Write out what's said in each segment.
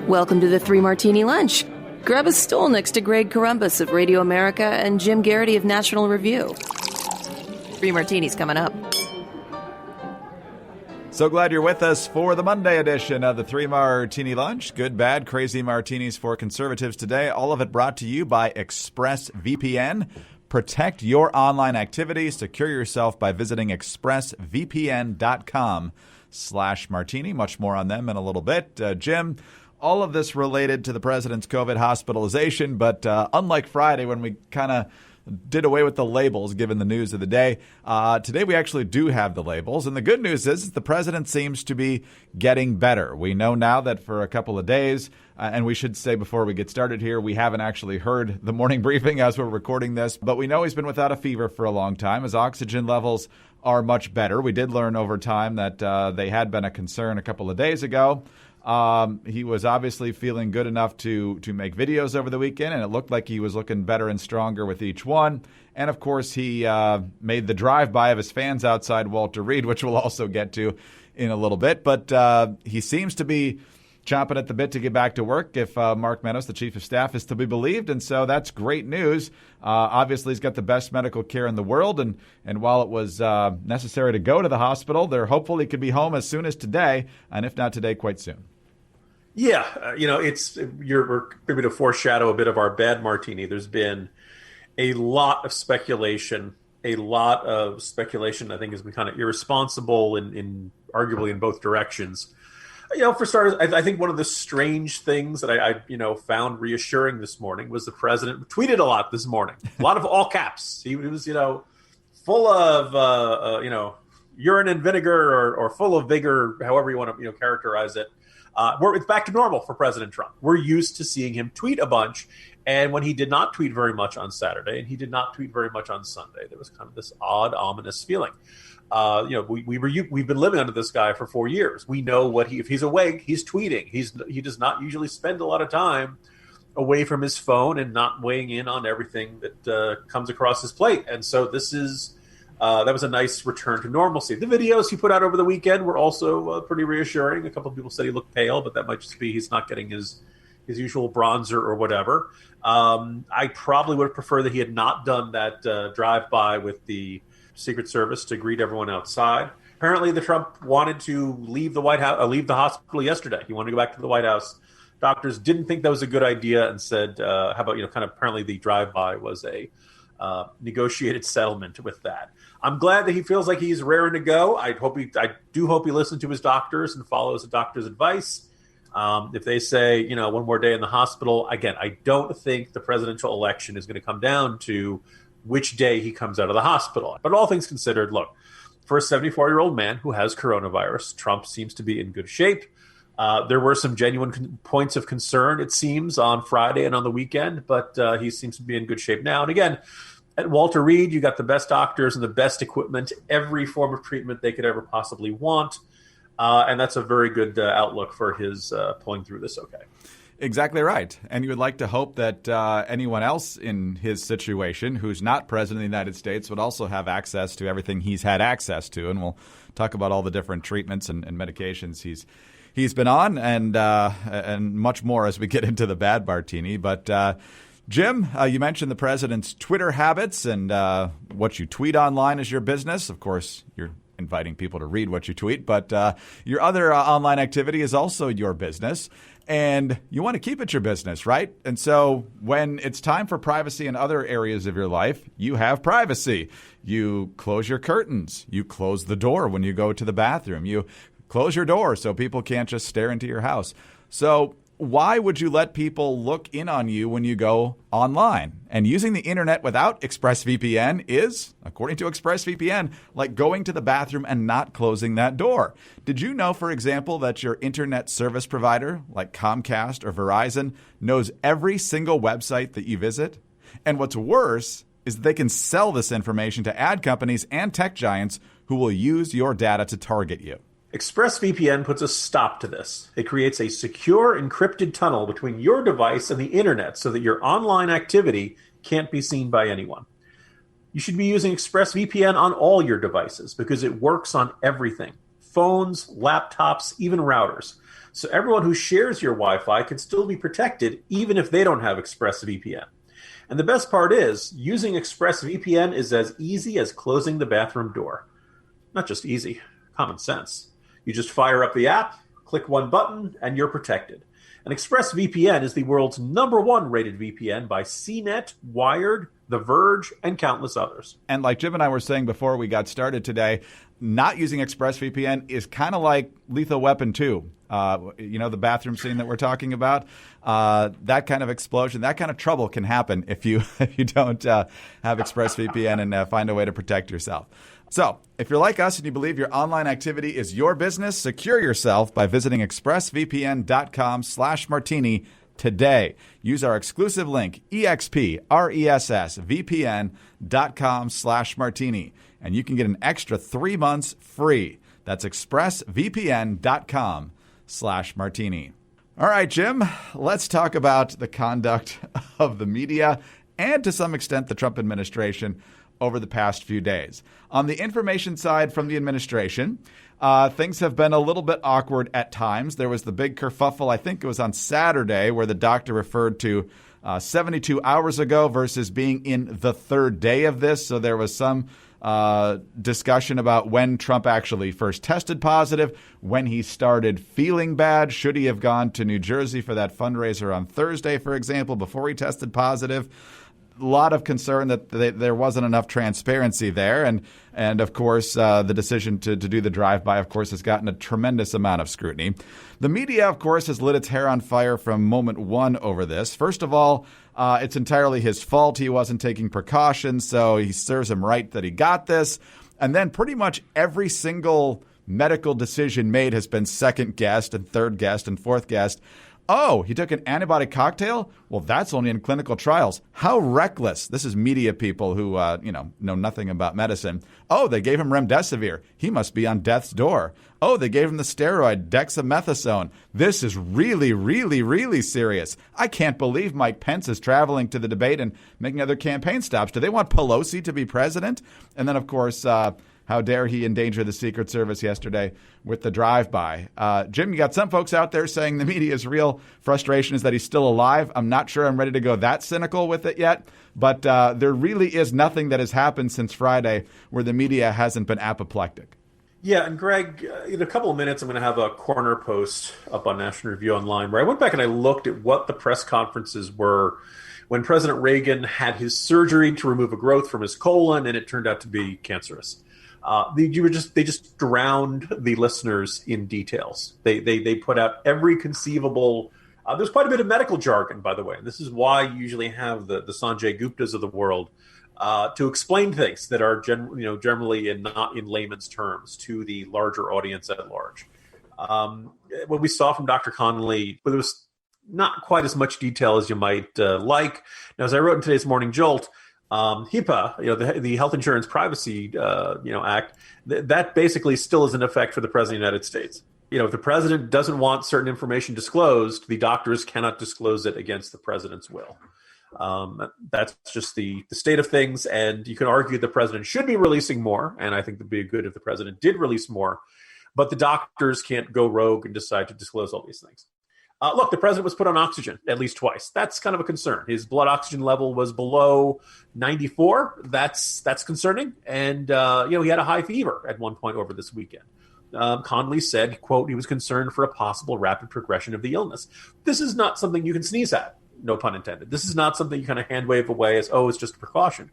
Welcome to the Three Martini Lunch. Grab a stool next to Greg Columbus of Radio America and Jim Garrity of National Review. Three Martinis coming up. So glad you're with us for the Monday edition of the Three Martini Lunch. Good, bad, crazy martinis for conservatives today. All of it brought to you by ExpressVPN. Protect your online activity. Secure yourself by visiting expressvpn.com/martini. Much more on them in a little bit. Jim, all of this related to the president's COVID hospitalization, but unlike Friday when we kind of did away with the labels given the news of the day, today we actually do have the labels. And the good news is the president seems to be getting better. We know now that for a couple of days, and we should say before we get started here, we haven't actually heard the morning briefing as we're recording this, but we know he's been without a fever for a long time. His oxygen levels are much better. We did learn over time that they had been a concern a couple of days ago. He was obviously feeling good enough to make videos over the weekend, and it looked like he was looking better and stronger with each one. And, of course, he made the drive-by of his fans outside Walter Reed, which we'll also get to in a little bit. But he seems to be chomping at the bit to get back to work if Mark Meadows, the chief of staff, is to be believed. And so that's great news. Obviously, he's got the best medical care in the world. And while it was necessary to go to the hospital, they're hopeful he could be home as soon as today, and if not today, quite soon. Yeah, we're maybe to foreshadow a bit of our bad martini. There's been a lot of speculation. I think has been kind of irresponsible in arguably in both directions. For starters, I think one of the strange things that I found reassuring this morning was the president tweeted a lot this morning, a lot of all caps. He was, full of, urine and vinegar or full of vigor, however you want to, characterize it. It's back to normal for President Trump. We're used to seeing him tweet a bunch. And when he did not tweet very much on Saturday and he did not tweet very much on Sunday, there was kind of this odd, ominous feeling. We've been living under this guy for 4 years. We know if he's awake, he's tweeting. He does not usually spend a lot of time away from his phone and not weighing in on everything that comes across his plate. And so this is that was a nice return to normalcy. The videos he put out over the weekend were also pretty reassuring. A couple of people said he looked pale, but that might just be he's not getting his usual bronzer or whatever. I probably would have preferred that he had not done that drive-by with the Secret Service to greet everyone outside. Apparently, the Trump wanted to leave the White House, leave the hospital yesterday. He wanted to go back to the White House. Doctors didn't think that was a good idea and said, "How about apparently the drive-by was a negotiated settlement with that." I'm glad that he feels like he's raring to go. I do hope he listens to his doctors and follows the doctor's advice. If they say, one more day in the hospital, again, I don't think the presidential election is going to come down to which day he comes out of the hospital. But all things considered, look, for a 74-year-old man who has coronavirus, Trump seems to be in good shape. There were some genuine points of concern, it seems, on Friday and on the weekend, but he seems to be in good shape now. And again, at Walter Reed, you got the best doctors and the best equipment, every form of treatment they could ever possibly want. And that's a very good outlook for his pulling through this okay. Exactly right. And you would like to hope that anyone else in his situation who's not president of the United States would also have access to everything he's had access to. And we'll talk about all the different treatments and medications he's been on and much more as we get into the bad martini. But Jim, you mentioned the president's Twitter habits and what you tweet online is your business. Of course, you're inviting people to read what you tweet, but your other online activity is also your business. And you want to keep it your business, right? And so when it's time for privacy in other areas of your life, you have privacy. You close your curtains. You close the door when you go to the bathroom. You close your door so people can't just stare into your house. So why would you let people look in on you when you go online? And using the internet without ExpressVPN is, according to ExpressVPN, like going to the bathroom and not closing that door. Did you know, for example, that your internet service provider, like Comcast or Verizon, knows every single website that you visit? And what's worse is that they can sell this information to ad companies and tech giants who will use your data to target you. ExpressVPN puts a stop to this. It creates a secure, encrypted tunnel between your device and the internet so that your online activity can't be seen by anyone. You should be using ExpressVPN on all your devices because it works on everything. phones, laptops, even routers. So everyone who shares your Wi-Fi can still be protected even if they don't have ExpressVPN. And the best part is, using ExpressVPN is as easy as closing the bathroom door. Not just easy, common sense. You just fire up the app, click one button, and you're protected. And ExpressVPN is the world's #1 rated VPN by CNET, Wired, The Verge, and countless others. And like Jim and I were saying before we got started today, not using ExpressVPN is kind of like Lethal Weapon 2. The bathroom scene that we're talking about, that kind of explosion, that kind of trouble can happen if you don't have ExpressVPN and find a way to protect yourself. So if you're like us and you believe your online activity is your business, secure yourself by visiting expressvpn.com/martini today. Use our exclusive link, expressvpn.com/martini, and you can get an extra 3 months free. That's expressvpn.com/martini. All right, Jim, let's talk about the conduct of the media and to some extent the Trump administration over the past few days. On the information side from the administration, things have been a little bit awkward at times. There was the big kerfuffle, I think it was on Saturday, where the doctor referred to 72 hours ago versus being in the third day of this. So there was some discussion about when Trump actually first tested positive, when he started feeling bad. Should he have gone to New Jersey for that fundraiser on Thursday, for example, before he tested positive? A lot of concern that there wasn't enough transparency there. And of course, the decision to do the drive-by, of course, has gotten a tremendous amount of scrutiny. The media, of course, has lit its hair on fire from moment one over this. First of all, it's entirely his fault. He wasn't taking precautions, so he serves him right that he got this. And then pretty much every single medical decision made has been second guessed and third guessed and fourth guessed. Oh, he took an antibiotic cocktail? Well, that's only in clinical trials. How reckless. This is media people who, know nothing about medicine. Oh, they gave him remdesivir. He must be on death's door. Oh, they gave him the steroid dexamethasone. This is really, really, really serious. I can't believe Mike Pence is traveling to the debate and making other campaign stops. Do they want Pelosi to be president? And then, of course, how dare he endanger the Secret Service yesterday with the drive-by. Jim, you got some folks out there saying the media's real frustration is that he's still alive. I'm not sure I'm ready to go that cynical with it yet, but there really is nothing that has happened since Friday where the media hasn't been apoplectic. Yeah, and Greg, in a couple of minutes, I'm going to have a corner post up on National Review Online where I went back and I looked at what the press conferences were when President Reagan had his surgery to remove a growth from his colon, and it turned out to be cancerous. They just drowned the listeners in details. They put out every conceivable. There's quite a bit of medical jargon, by the way. This is why you usually have the Sanjay Guptas of the world to explain things that are generally and not in layman's terms to the larger audience at large. What we saw from Dr. Connolly, there was not quite as much detail as you might like. Now, as I wrote in today's Morning Jolt, HIPAA, the Health Insurance Privacy, Act, that basically still is in effect for the President of the United States. If the President doesn't want certain information disclosed, the doctors cannot disclose it against the President's will. That's just the state of things, and you can argue the President should be releasing more, and I think it would be good if the President did release more, but the doctors can't go rogue and decide to disclose all these things. Look, the president was put on oxygen at least twice. That's kind of a concern. His blood oxygen level was below 94. That's concerning. And, he had a high fever at one point over this weekend. Connolly said, quote, he was concerned for a possible rapid progression of the illness. This is not something you can sneeze at, no pun intended. This is not something you kind of hand wave away as, it's just a precaution.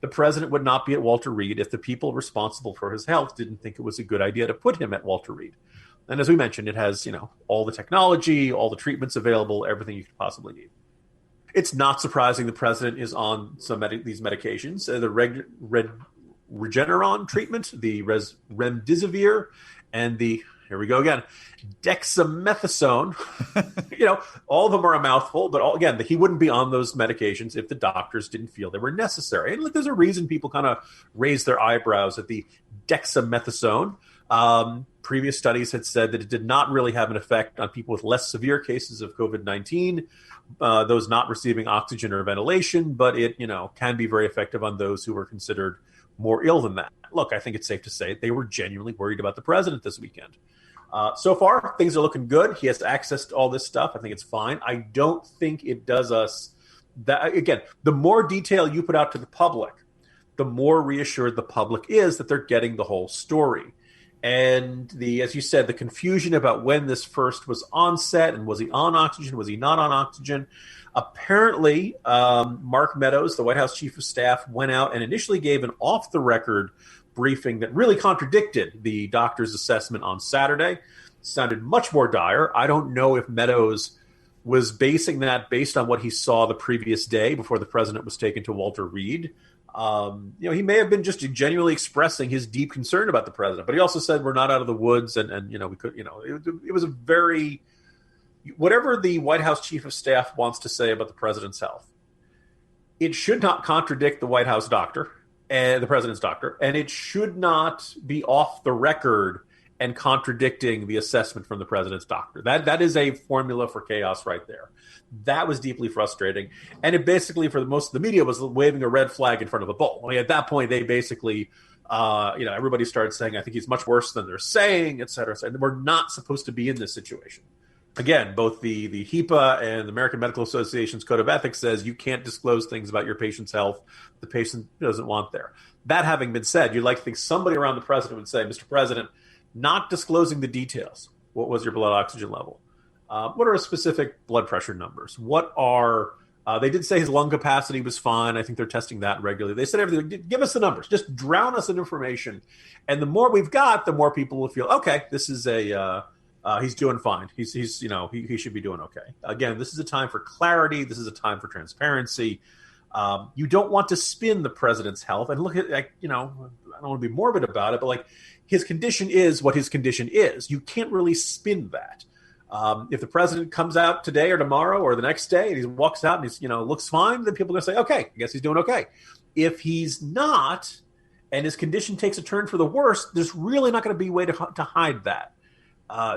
The president would not be at Walter Reed if the people responsible for his health didn't think it was a good idea to put him at Walter Reed. And as we mentioned, it has, all the technology, all the treatments available, everything you could possibly need. It's not surprising the president is on some these medications. The Regeneron treatment, the remdesivir, and the, here we go again, dexamethasone. All of them are a mouthful, but he wouldn't be on those medications if the doctors didn't feel they were necessary. And look, there's a reason people kind of raise their eyebrows at the dexamethasone. Previous studies had said that it did not really have an effect on people with less severe cases of COVID-19, those not receiving oxygen or ventilation, but it, can be very effective on those who were considered more ill than that. look, I think it's safe to say they were genuinely worried about the president this weekend. So far, things are looking good. He has access to all this stuff. I think it's fine. I don't think it does us that. Again, the more detail you put out to the public, the more reassured the public is that they're getting the whole story. And as you said, the confusion about when this first was on set and was he on oxygen, was he not on oxygen? Apparently, Mark Meadows, the White House chief of staff, went out and initially gave an off-the-record briefing that really contradicted the doctor's assessment on Saturday. Sounded much more dire. I don't know if Meadows was basing that based on what he saw the previous day before the president was taken to Walter Reed. He may have been just genuinely expressing his deep concern about the president, but he also said we're not out of the woods, and we could, it was a very, whatever the White House chief of staff wants to say about the president's health, it should not contradict the White House doctor and the president's doctor, and it should not be off the record and contradicting the assessment from the president's doctor. That is a formula for chaos right there. That was deeply frustrating. And it basically, for most of the media, was waving a red flag in front of a bull. I mean, at that point, they basically, everybody started saying, I think he's much worse than they're saying, et cetera, et cetera. We're not supposed to be in this situation. Again, both the HIPAA and the American Medical Association's Code of Ethics says you can't disclose things about your patient's health the patient doesn't want there. That having been said, you'd like to think somebody around the president would say, Mr. President, not disclosing the details. What was your blood oxygen level? What are specific blood pressure numbers? What are they did say his lung capacity was fine. I think they're testing that regularly. They said everything. Give us the numbers. Just drown us in information. And the more we've got, the more people will feel, okay, this is he's doing fine. He should be doing okay. Again, this is a time for clarity. This is a time for transparency. You don't want to spin the president's health. And look at, I don't want to be morbid about it, but his condition is what his condition is. You can't really spin that. If the president comes out today or tomorrow or the next day and he walks out and he's, looks fine, then people are going to say, okay, I guess he's doing okay. If he's not, and his condition takes a turn for the worse, there's really not going to be a way to hide that.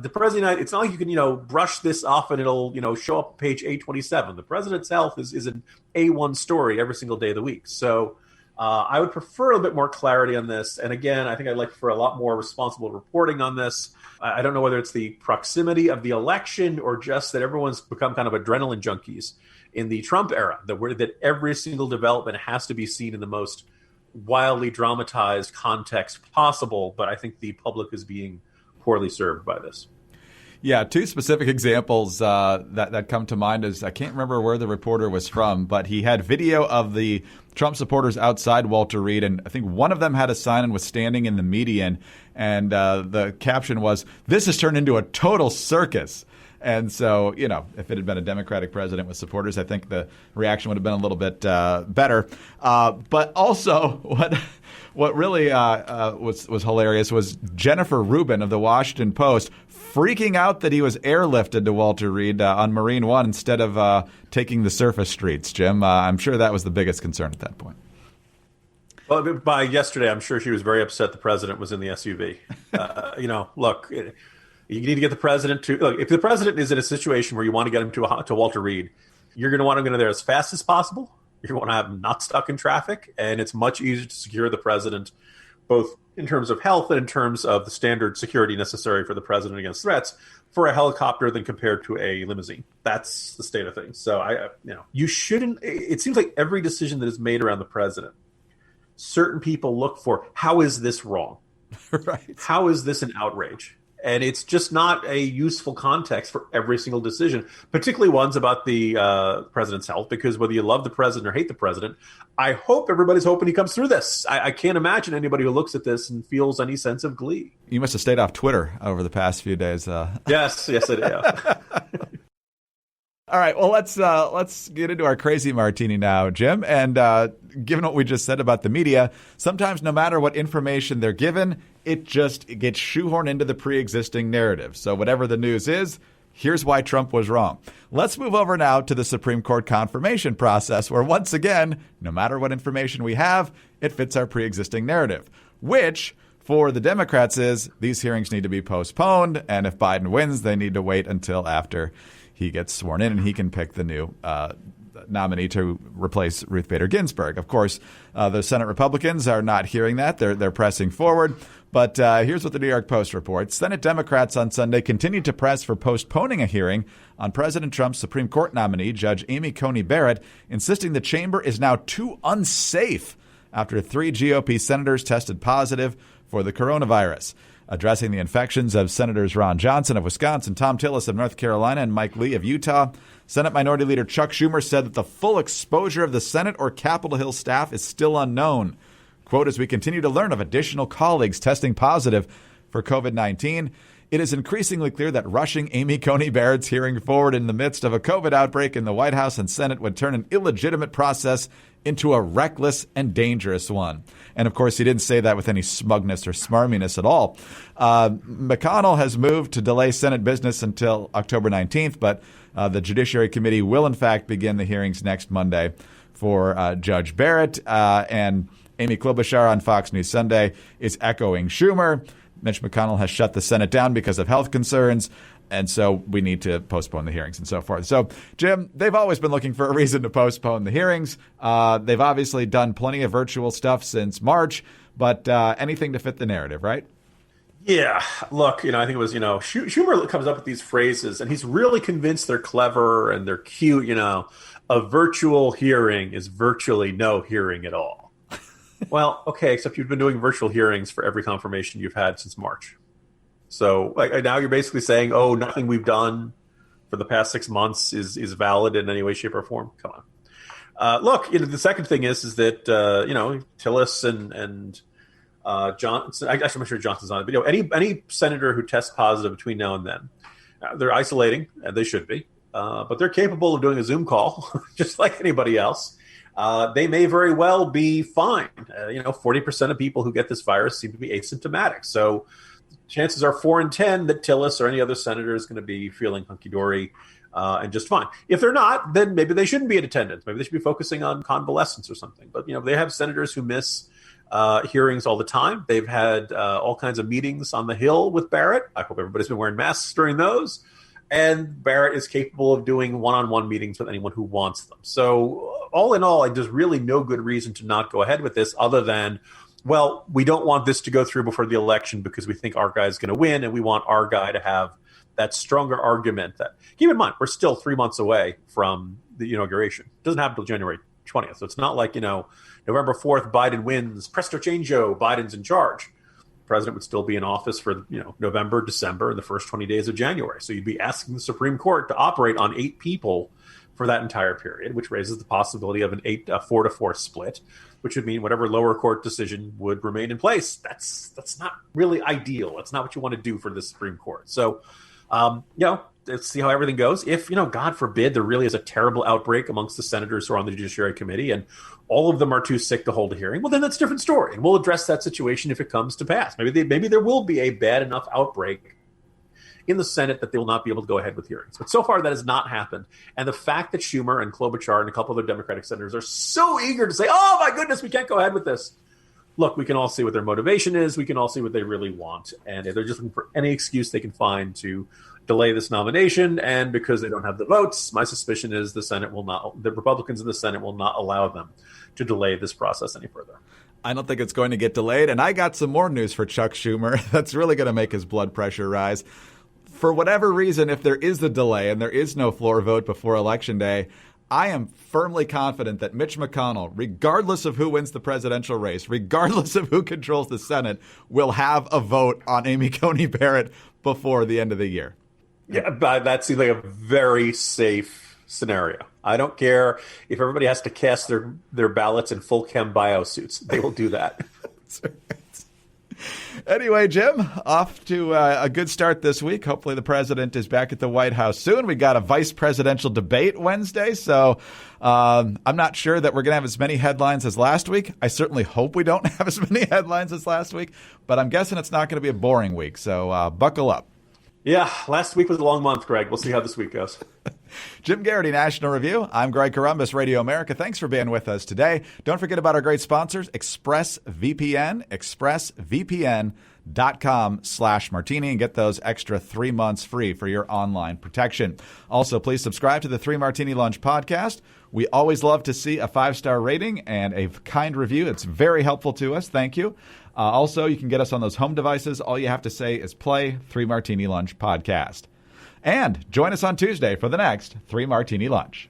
The president, it's not like you can, brush this off and it'll, show up on page 827. The president's health is an A1 story every single day of the week. So I would prefer a bit more clarity on this. And again, I think I'd like for a lot more responsible reporting on this. I don't know whether it's the proximity of the election or just that everyone's become kind of adrenaline junkies in the Trump era, that every single development has to be seen in the most wildly dramatized context possible. But I think the public is being poorly served by this. Yeah, two specific examples that come to mind is I can't remember where the reporter was from, but he had video of the Trump supporters outside Walter Reed, and I think one of them had a sign and was standing in the median, and the caption was, "This has turned into a total circus." And so, if it had been a Democratic president with supporters, I think the reaction would have been a little bit better. But also, what really was hilarious was Jennifer Rubin of the Washington Post freaking out that he was airlifted to Walter Reed on Marine One instead of taking the surface streets. Jim, I'm sure that was the biggest concern at that point. Well, by yesterday, I'm sure she was very upset the president was in the SUV. Look, you need to get the president to look. If the president is in a situation where you want to get him to Walter Reed, you're going to want to get him there as fast as possible. You want to have him not stuck in traffic, and it's much easier to secure the president, both in terms of health and in terms of the standard security necessary for the president against threats, for a helicopter than compared to a limousine. That's the state of things. So you shouldn't. It seems like every decision that is made around the president, certain people look for, how is this wrong? Right. How is this an outrage? And it's just not a useful context for every single decision, particularly ones about the president's health, because whether you love the president or hate the president, I hope everybody's hoping he comes through this. I can't imagine anybody who looks at this and feels any sense of glee. You must have stayed off Twitter over the past few days. Yes, I did. Yeah. All right, well, let's get into our crazy martini now, Jim. And given what we just said about the media, sometimes no matter what information they're given, it gets shoehorned into the pre-existing narrative. So whatever the news is, here's why Trump was wrong. Let's move over now to the Supreme Court confirmation process, where once again, no matter what information we have, it fits our pre-existing narrative, which for the Democrats is these hearings need to be postponed, and if Biden wins, they need to wait until after he gets sworn in and he can pick the new nominee to replace Ruth Bader Ginsburg. Of course, the Senate Republicans are not hearing that. They're pressing forward. But here's what the New York Post reports. Senate Democrats on Sunday continued to press for postponing a hearing on President Trump's Supreme Court nominee, Judge Amy Coney Barrett, insisting the chamber is now too unsafe after 3 GOP senators tested positive for the coronavirus. Addressing the infections of Senators Ron Johnson of Wisconsin, Tom Tillis of North Carolina, and Mike Lee of Utah, Senate Minority Leader Chuck Schumer said that the full exposure of the Senate or Capitol Hill staff is still unknown. Quote, as we continue to learn of additional colleagues testing positive for COVID-19, it is increasingly clear that rushing Amy Coney Barrett's hearing forward in the midst of a COVID outbreak in the White House and Senate would turn an illegitimate process into a reckless and dangerous one. And, of course, he didn't say that with any smugness or smarminess at all. McConnell has moved to delay Senate business until October 19th, but the Judiciary Committee will, in fact, begin the hearings next Monday for Judge Barrett. And Amy Klobuchar on Fox News Sunday is echoing Schumer. Mitch McConnell has shut the Senate down because of health concerns, and so we need to postpone the hearings and so forth. So, Jim, they've always been looking for a reason to postpone the hearings. They've obviously done plenty of virtual stuff since March, but anything to fit the narrative, right? Yeah, look, I think it was, Schumer comes up with these phrases, and he's really convinced they're clever and they're cute. A virtual hearing is virtually no hearing at all. Well, okay, except you've been doing virtual hearings for every confirmation you've had since March. So now you're basically saying, oh, nothing we've done for the past 6 months is valid in any way, shape, or form. Come on. Look, the second thing is that, Tillis and Johnson, I'm not sure Johnson's on it, but any senator who tests positive between now and then, they're isolating, and they should be, but they're capable of doing a Zoom call just like anybody else. They may very well be fine. 40% of people who get this virus seem to be asymptomatic. So chances are 4 in 10 that Tillis or any other senator is going to be feeling hunky-dory and just fine. If they're not, then maybe they shouldn't be in attendance. Maybe they should be focusing on convalescence or something. But, they have senators who miss hearings all the time. They've had all kinds of meetings on the Hill with Barrett. I hope everybody's been wearing masks during those. And Barrett is capable of doing one-on-one meetings with anyone who wants them. So all in all, there's really no good reason to not go ahead with this other than, well, we don't want this to go through before the election because we think our guy's going to win, and we want our guy to have that stronger argument. That, keep in mind, we're still 3 months away from the inauguration. It doesn't happen until January 20th. So it's not like, November 4th, Biden wins, presto changeo, Biden's in charge. The president would still be in office for, November, December, and the first 20 days of January. So you'd be asking the Supreme Court to operate on 8 people for that entire period, which raises the possibility of a 4-4 split, which would mean whatever lower court decision would remain in place. That's not really ideal. That's not what you want to do for the Supreme Court. So, let's see how everything goes. If, God forbid, there really is a terrible outbreak amongst the senators who are on the Judiciary Committee and all of them are too sick to hold a hearing, well, then that's a different story. And we'll address that situation if it comes to pass. Maybe there will be a bad enough outbreak in the Senate that they will not be able to go ahead with hearings. But so far, that has not happened. And the fact that Schumer and Klobuchar and a couple other Democratic senators are so eager to say, oh, my goodness, we can't go ahead with this. Look, we can all see what their motivation is. We can all see what they really want. And they're just looking for any excuse they can find to delay this nomination. And because they don't have the votes, my suspicion is the Republicans in the Senate will not allow them to delay this process any further. I don't think it's going to get delayed. And I got some more news for Chuck Schumer that's really going to make his blood pressure rise. For whatever reason, if there is a delay and there is no floor vote before Election Day, I am firmly confident that Mitch McConnell, regardless of who wins the presidential race, regardless of who controls the Senate, will have a vote on Amy Coney Barrett before the end of the year. Yeah, but that seems like a very safe scenario. I don't care if everybody has to cast their ballots in full chem biosuits. They will do that. Anyway, Jim, off to a good start this week. Hopefully the president is back at the White House soon. We got a vice presidential debate Wednesday, so I'm not sure that we're going to have as many headlines as last week. I certainly hope we don't have as many headlines as last week, but I'm guessing it's not going to be a boring week, so buckle up. Yeah, last week was a long month, Greg. We'll see how this week goes. Jim Garrity, National Review. I'm Greg Corombos, Radio America. Thanks for being with us today. Don't forget about our great sponsors, ExpressVPN, expressvpn.com. Intrigue.com/Martini and get those extra 3 months free for your online protection. Also, please subscribe to the 3 Martini Lunch podcast. We always love to see a 5-star rating and a kind review. It's very helpful to us. Thank you. Also, you can get us on those home devices. All you have to say is play 3 Martini Lunch podcast. And join us on Tuesday for the next 3 Martini Lunch.